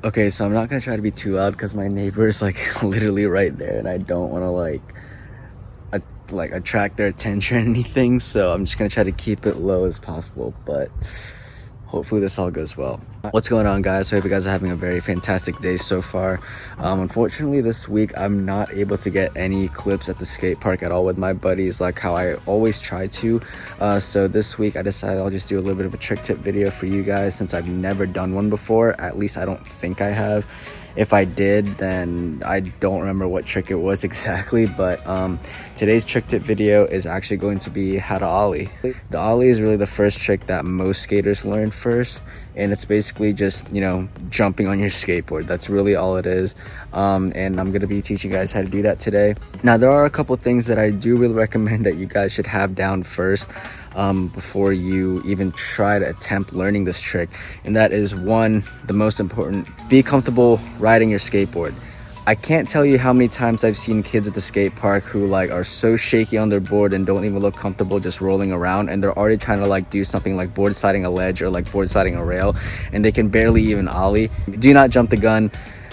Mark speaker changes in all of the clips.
Speaker 1: Okay, so I'm not gonna try to be too loud because my neighbor is like literally right there, and I don't want to like attract their attention or anything. So I'm just gonna try to keep it low as possible, but hopefully this all goes well. What's going on, guys? I hope you guys are having a very fantastic day so far. Unfortunately, this week I'm not able to get any clips at the skate park at all with my buddies like how I always try to. So this week I decided I'll just do a little bit of a trick tip video for you guys, since I've never done one before. At least I don't think I have. If I did, then I don't remember what trick it was exactly, but today's trick tip video is actually going to be how to ollie. The ollie is really the first trick that most skaters learn first, and it's basically just, you know, jumping on your skateboard. That's really all it is. And I'm going to be teaching you guys how to do that today. Now, there are a couple things that I do really recommend that you guys should have down first before you even try to attempt learning this trick, and that is, one, the most important: be comfortable riding your skateboard. I can't tell you how many times I've seen kids at the skate park who like are so shaky on their board and don't even look comfortable just rolling around, and they're already trying to like do something like board sliding a ledge or like board sliding a rail, and they can barely even ollie. Do not jump the gun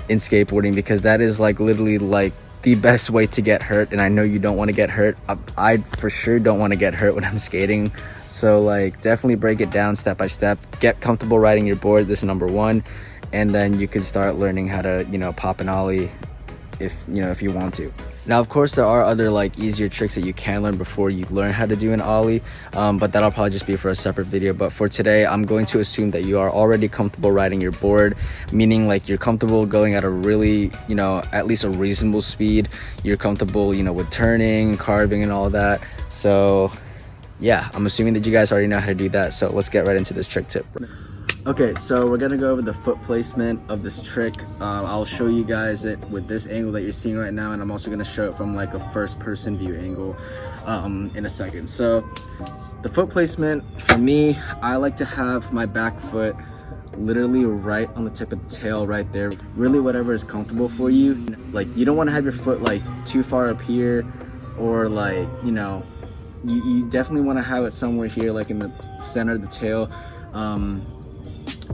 Speaker 1: in skateboarding, because that is like literally like the best way to get hurt, and I know you don't want to get hurt. I for sure don't want to get hurt when I'm skating, so like definitely break it down step by step. Get comfortable riding your board. This is number one, and then you can start learning how to, you know, pop an ollie if you want to. Now, of course, there are other like easier tricks that you can learn before you learn how to do an ollie, but that'll probably just be for a separate video. But for today, I'm going to assume that you are already comfortable riding your board, meaning like you're comfortable going at a really, you know, at least a reasonable speed. You're comfortable, you know, with turning, carving, and all that. So yeah, I'm assuming that you guys already know how to do that. So let's get right into this trick tip. Okay, so we're gonna go over the foot placement of this trick. I'll show you guys it with this angle that you're seeing right now, and I'm also gonna show it from like a first person view angle in a second. So the foot placement, for me, I like to have my back foot literally right on the tip of the tail right there. Really whatever is comfortable for you. Like, you don't wanna have your foot like too far up here, or like, you know, you definitely wanna have it somewhere here, like in the center of the tail.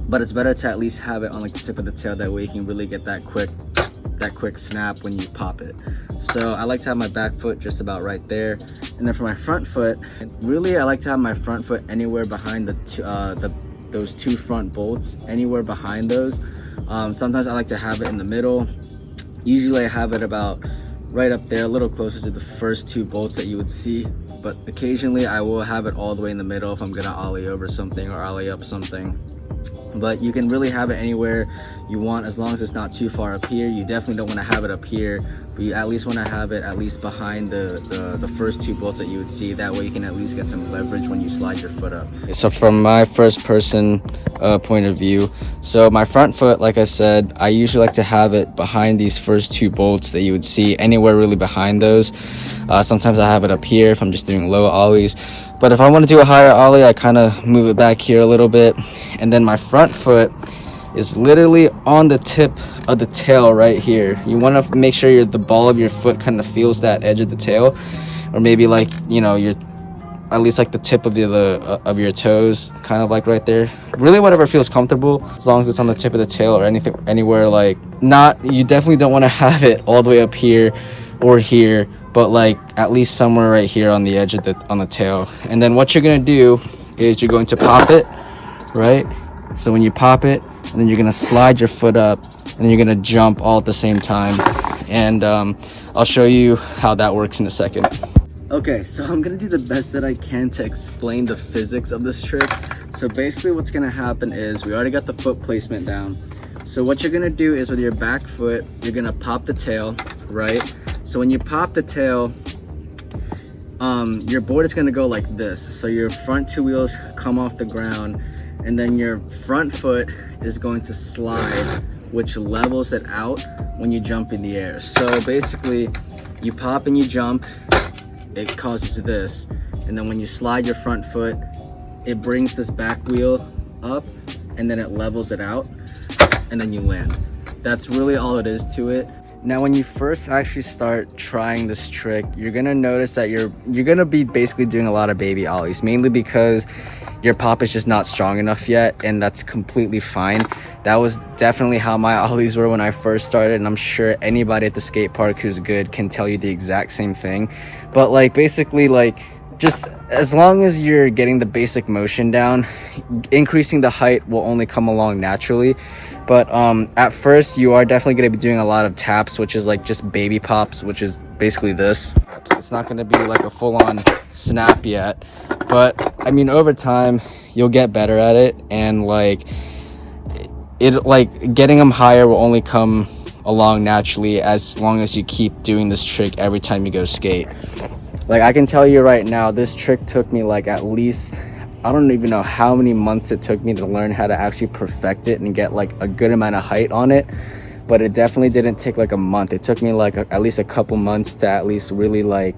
Speaker 1: But it's better to at least have it on like the tip of the tail, that way you can really get that quick snap when you pop it. So I like to have my back foot just about right there, and then for my front foot, really I like to have my front foot anywhere behind those two front bolts, anywhere behind those. Sometimes I like to have it in the middle. Usually I have it about right up there, a little closer to the first two bolts that you would see, but occasionally I will have it all the way in the middle if I'm gonna ollie over something or ollie up something. But you can really have it anywhere you want, as long as it's not too far up here. You definitely don't want to have it up here, but you at least want to have it at least behind the first two bolts that you would see. That way you can at least get some leverage when you slide your foot up. So from my first person point of view, so my front foot, like I said, I usually like to have it behind these first two bolts that you would see, anywhere really behind those. Sometimes I have it up here if I'm just doing low ollies, but if I want to do a higher ollie, I kind of move it back here a little bit. And then my front foot is literally on the tip of the tail right here. You want to make sure the ball of your foot kind of feels that edge of the tail, or maybe like, you know, you're at least like the tip of of your toes, kind of like right there. Really whatever feels comfortable, as long as it's on the tip of the tail or anything, anywhere like not, you definitely don't want to have it all the way up here or here, but like at least somewhere right here on the edge of on the tail. And then what you're going to do is you're going to pop it, right? So when you pop it, and then you're going to slide your foot up, and then you're going to jump all at the same time. And I'll show you how that works in a second. Okay, so I'm going to do the best that I can to explain the physics of this trick. So basically what's going to happen is, we already got the foot placement down. So what you're going to do is, with your back foot, you're going to pop the tail, right? So when you pop the tail, your board is going to go like this. So your front two wheels come off the ground, and then your front foot is going to slide, which levels it out when you jump in the air. So basically, you pop and you jump, it causes this, and then when you slide your front foot, it brings this back wheel up, and then it levels it out, and then you land. That's really all it is to it. Now, when you first actually start trying this trick, you're gonna notice that you're gonna be basically doing a lot of baby ollies, mainly because your pop is just not strong enough yet, and that's completely fine. That was definitely how my ollies were when I first started, and I'm sure anybody at the skate park who's good can tell you the exact same thing. But like basically, like, just as long as you're getting the basic motion down, increasing the height will only come along naturally. But at first you are definitely going to be doing a lot of taps, which is like just baby pops, which is basically this. It's not going to be like a full-on snap yet, but I mean, over time you'll get better at it, and like getting them higher will only come along naturally as long as you keep doing this trick every time you go skate. Like, I can tell you right now, this trick took me like at least, I don't even know how many months it took me to learn how to actually perfect it and get like a good amount of height on it. But it definitely didn't take like a month. It took me like at least a couple months to at least really like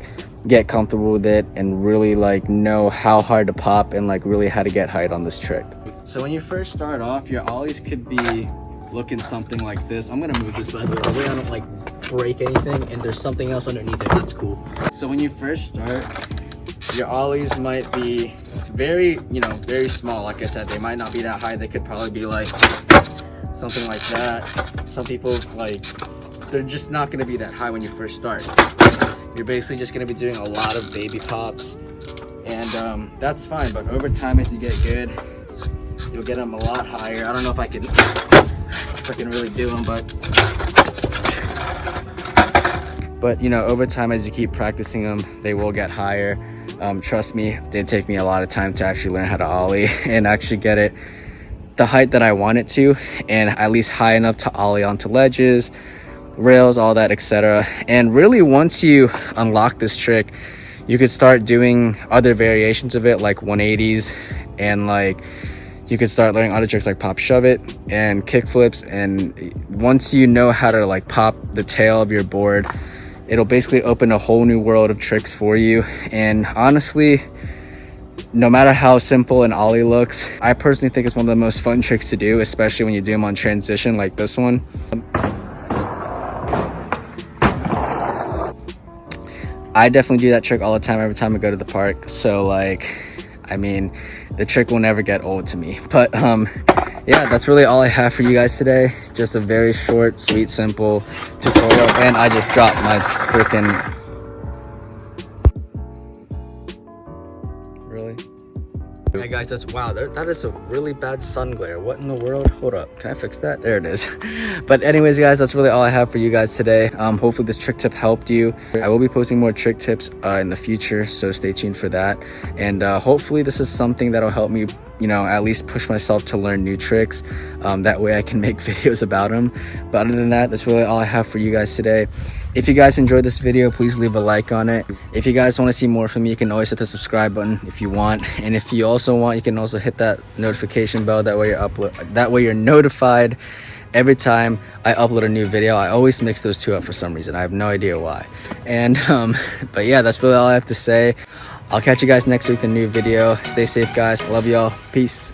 Speaker 1: get comfortable with it and really like know how hard to pop and like really how to get height on this trick. So when you first start off, your ollies could be looking something like this. I'm gonna move this by the way I don't like break anything, and there's something else underneath it. That's cool. So when you first start, your ollies might be very, you know, very small. Like I said, they might not be that high. They could probably be like something like that. Some people, like, they're just not going to be that high when you first start. You're basically just going to be doing a lot of baby pops, and that's fine. But over time, as you get good, you'll get them a lot higher. I don't know if I can really do them, but you know, over time, as you keep practicing them, they will get higher. Trust me, it did take me a lot of time to actually learn how to ollie and actually get it the height that I want it to, and at least high enough to ollie onto ledges, rails, all that, etc. And really, once you unlock this trick, you could start doing other variations of it, like 180s, and like you could start learning other tricks like pop shove it and kick flips. And once you know how to like pop the tail of your board, it'll basically open a whole new world of tricks for you. And honestly, no matter how simple an ollie looks, I personally think it's one of the most fun tricks to do, especially when you do them on transition like this one. I definitely do that trick all the time, every time I go to the park. So like, I mean, the trick will never get old to me. But yeah, that's really all I have for you guys today. Just a very short, sweet, simple tutorial. And I just dropped my freaking... Really? Hey guys, that's wow, that is a really bad sun glare. What in the world? Hold up, can I fix that? There it is. But anyways guys, that's really all I have for you guys today. Hopefully this trick tip helped you. I will be posting more trick tips in the future, so stay tuned for that. And hopefully this is something that'll help me, you know, at least push myself to learn new tricks. That way I can make videos about them. But other than that, that's really all I have for you guys today. If you guys enjoyed this video, please leave a like on it. If you guys want to see more from me, you can always hit the subscribe button if you want. And if you also want, you can also hit that notification bell. That way you're notified every time I upload a new video. I always mix those two up for some reason. I have no idea why. And but yeah, that's really all I have to say. I'll catch you guys next week with a new video. Stay safe guys. Love y'all. Peace.